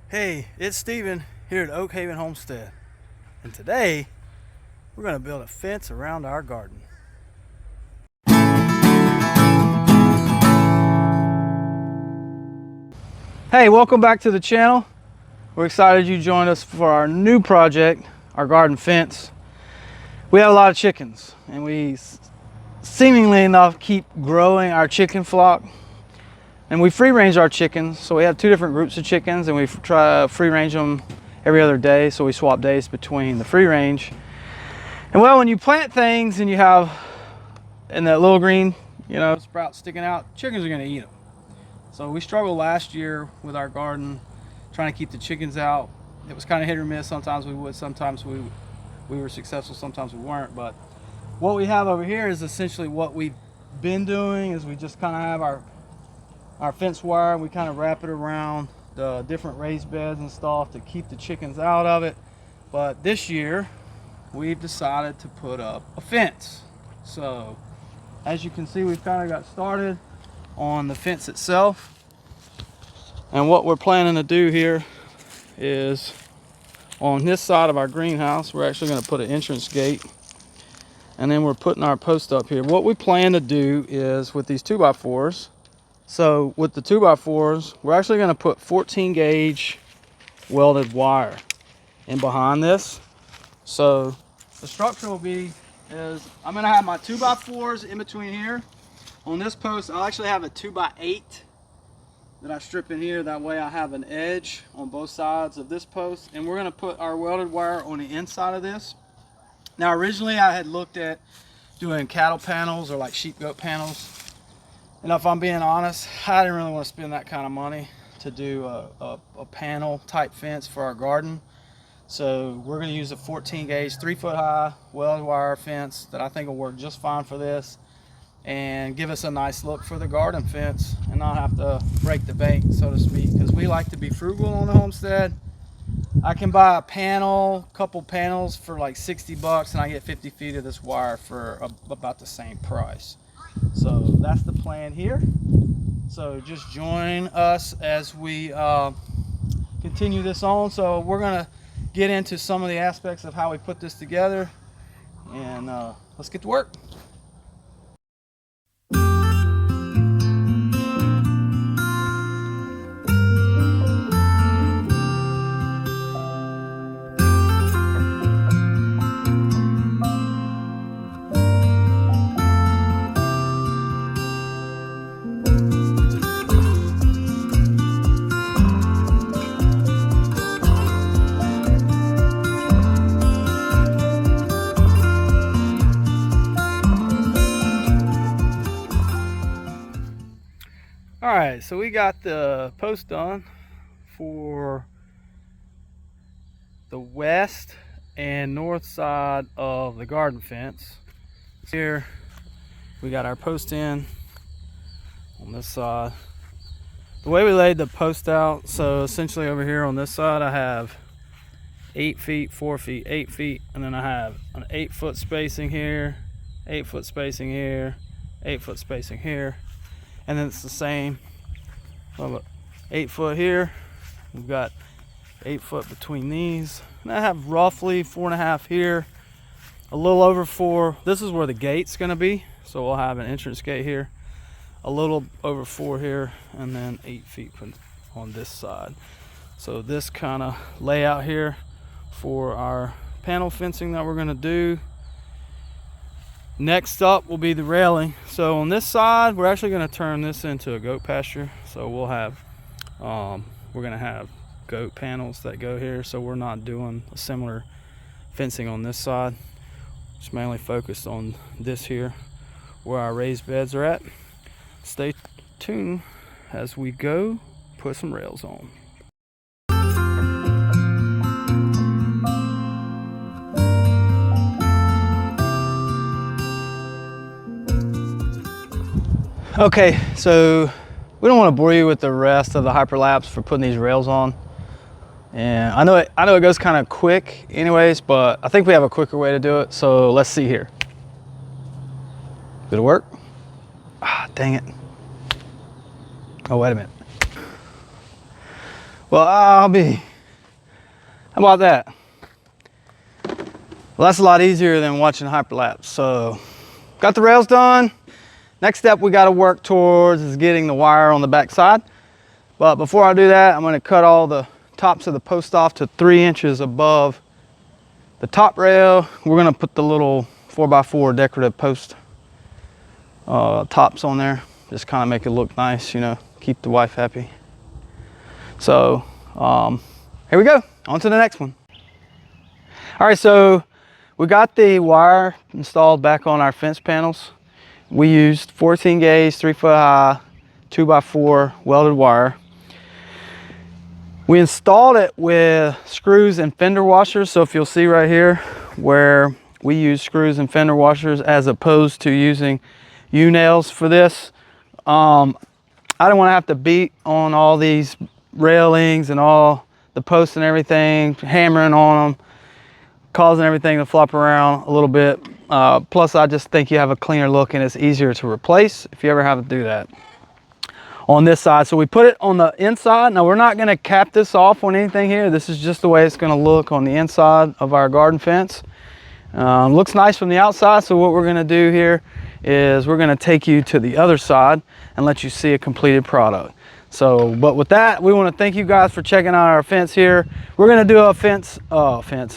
Hey, it's Steven here at Oak Haven Homestead, and today we're going to build a fence around our garden. Hey, welcome back to the channel. We're excited you joined us for our new project, our garden fence. We have a lot of chickens, and we seemingly enough keep growing our chicken flock. And we free range our chickens, so we have two different groups of chickens, and we try free range them every other day, so we swap days between the free range. And well, when you plant things and you have in that little green, sprout sticking out, chickens are going to eat them. So we struggled last year with our garden trying to keep the chickens out. It was kind of hit or miss. Sometimes we would, sometimes we were successful, sometimes we weren't. But what we have over here is essentially what we've been doing. Is we just kind of have our fence wire, we kind of wrap it around the different raised beds and stuff to keep the chickens out of it. But this year we've decided to put up a fence. So as you can see, we've kind of got started on the fence itself, and what we're planning to do here is on this side of our greenhouse, we're actually going to put an entrance gate, and then we're putting our post up here. What we plan to do is with these 2x4s, so with the 2x4s, we're actually going to put 14 gauge welded wire in behind this. So the structure will be is I'm going to have my 2x4s in between here. On this post, I'll actually have a 2x8 that I strip in here. That way I have an edge on both sides of this post. And we're going to put our welded wire on the inside of this. Now originally I had looked at doing cattle panels or like sheep goat panels. And if I'm being honest, I didn't really want to spend that kind of money to do a panel type fence for our garden. So we're going to use a 14 gauge, 3-foot high welded wire fence that I think will work just fine for this and give us a nice look for the garden fence and not have to break the bank, so to speak, because we like to be frugal on the homestead. I can buy a panel, couple panels for like 60 bucks, and I get 50 feet of this wire for about the same price. So that's the plan here. So just join us as we continue this on. So we're going to get into some of the aspects of how we put this together, and let's get to work. All right, so we got the post done for the west and north side of the garden fence. Here we got our post in on this side. The way we laid the post out, so essentially over here on this side I have 8 feet, 4 feet, 8 feet, and then I have an 8-foot spacing here, 8-foot spacing here, 8-foot spacing here. And then it's the same, 8 foot here. We've got 8 foot between these. And I have roughly 4.5 here, a little over 4. This is where the gate's gonna be. So we'll have an entrance gate here, a little over 4 here, and then 8 feet on this side. So this kind of layout here for our panel fencing that we're gonna do. Next up will be the railing. So on this side, we're actually going to turn this into a goat pasture. So we'll have, we're going to have goat panels that go here. So we're not doing a similar fencing on this side. Just mainly focused on this here, where our raised beds are at. Stay tuned as we go put some rails on. Okay, so we don't want to bore you with the rest of the hyperlapse for putting these rails on. And I know it goes kind of quick anyways, but I think we have a quicker way to do it. So let's see here. Did it work? Ah, dang it. Oh, wait a minute. Well, how about that? Well, that's a lot easier than watching hyperlapse. So, got the rails done. Next step we got to work towards is getting the wire on the back side. But before I do that, I'm going to cut all the tops of the post off to 3 inches above the top rail. We're going to put the little 4x4 decorative post tops on there. Just kind of make it look nice, you know, keep the wife happy. So here we go, on to the next one. All right, so we got the wire installed back on our fence panels. We used 14 gauge, 3 foot high, 2x4 welded wire. We installed it with screws and fender washers. So if you'll see right here where we use screws and fender washers as opposed to using U-nails for this. I don't want to have to beat on all these railings and all the posts and everything, hammering on them, causing everything to flop around a little bit. Plus I just think you have a cleaner look and it's easier to replace if you ever have to do that on this side. So we put it on the inside. Now we're not going to cap this off on anything here. This is just the way it's going to look on the inside of our garden fence. Looks nice from the outside. So what we're going to do here is we're going to take you to the other side and let you see a completed product. So, but with that, we want to thank you guys for checking out our fence here. We're going to do a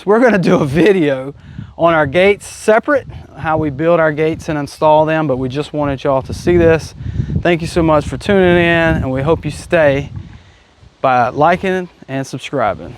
we're going to do a video on our gates separate, how we build our gates and install them, but we just wanted y'all to see this. Thank you so much for tuning in, and we hope you stay by liking and subscribing.